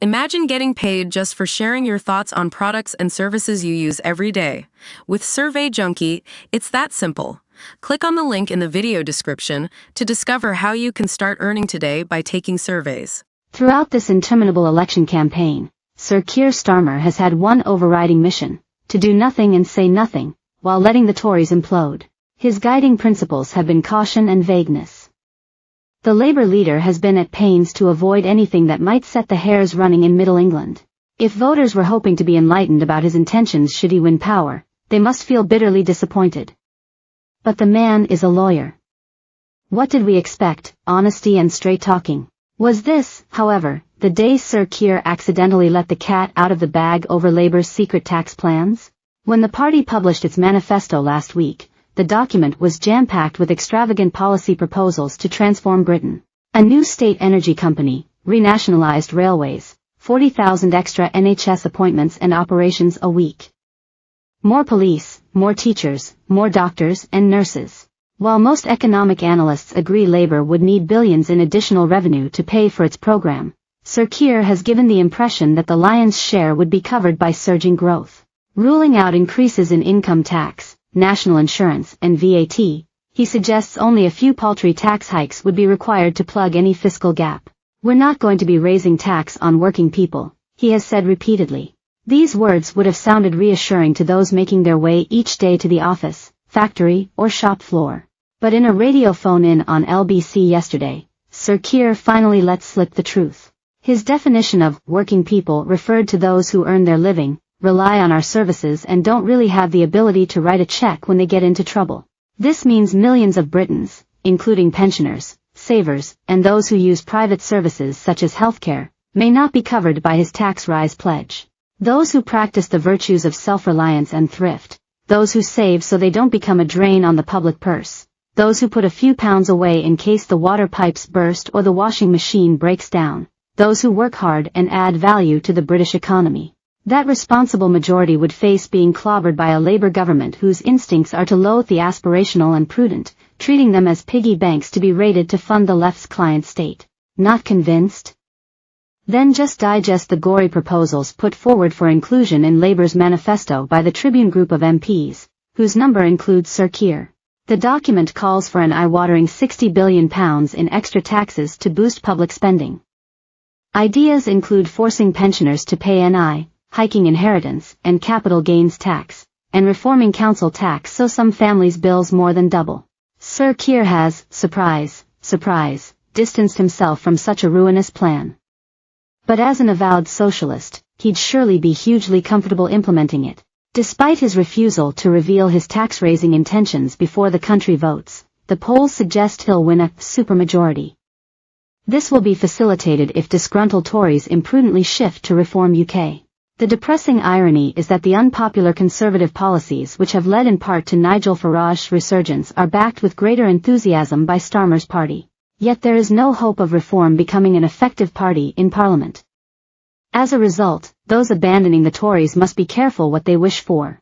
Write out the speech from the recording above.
Imagine getting paid just for sharing your thoughts on products and services you use every day. With Survey Junkie, it's that simple. Click on the link in the video description to discover how you can start earning today by taking surveys. Throughout this interminable election campaign, Sir Keir Starmer has had one overriding mission: to do nothing and say nothing, while letting the Tories implode. His guiding principles have been caution and vagueness. The Labour leader has been at pains to avoid anything that might set the hairs running in Middle England. If voters were hoping to be enlightened about his intentions should he win power, they must feel bitterly disappointed. But the man is a lawyer. What did we expect? Honesty and straight talking. Was this, however, the day Sir Keir accidentally let the cat out of the bag over Labour's secret tax plans? When the party published its manifesto last week, the document was jam-packed with extravagant policy proposals to transform Britain. A new state energy company, renationalised railways, 40,000 extra NHS appointments and operations a week. More police, more teachers, more doctors and nurses. While most economic analysts agree Labour would need billions in additional revenue to pay for its program, Sir Keir has given the impression that the lion's share would be covered by surging growth. Ruling out increases in income tax, national insurance and VAT, he suggests only a few paltry tax hikes would be required to plug any fiscal gap. We're not going to be raising tax on working people, he has said repeatedly. These words would have sounded reassuring to those making their way each day to the office, factory or shop floor. But in a radio phone-in on LBC yesterday, Sir Keir finally let slip the truth. His definition of working people referred to those who earn their living, rely on our services and don't really have the ability to write a check when they get into trouble. This means millions of Britons, including pensioners, savers, and those who use private services such as healthcare, may not be covered by his tax rise pledge. Those who practice the virtues of self-reliance and thrift, those who save so they don't become a drain on the public purse, those who put a few pounds away in case the water pipes burst or the washing machine breaks down, those who work hard and add value to the British economy. That responsible majority would face being clobbered by a Labour government whose instincts are to loathe the aspirational and prudent, treating them as piggy banks to be raided to fund the left's client state. Not convinced? Then just digest the gory proposals put forward for inclusion in Labour's manifesto by the Tribune group of MPs, whose number includes Sir Keir. The document calls for an eye-watering £60 billion in extra taxes to boost public spending. Ideas include forcing pensioners to pay NI, hiking inheritance and capital gains tax, and reforming council tax so some families' bills more than double. Sir Keir has, surprise, distanced himself from such a ruinous plan. But as an avowed socialist, he'd surely be hugely comfortable implementing it. Despite his refusal to reveal his tax-raising intentions before the country votes, the polls suggest he'll win a supermajority. This will be facilitated if disgruntled Tories imprudently shift to Reform UK. The depressing irony is that the unpopular Conservative policies which have led in part to Nigel Farage's resurgence are backed with greater enthusiasm by Starmer's party. Yet there is no hope of reform becoming an effective party in Parliament. As a result, those abandoning the Tories must be careful what they wish for.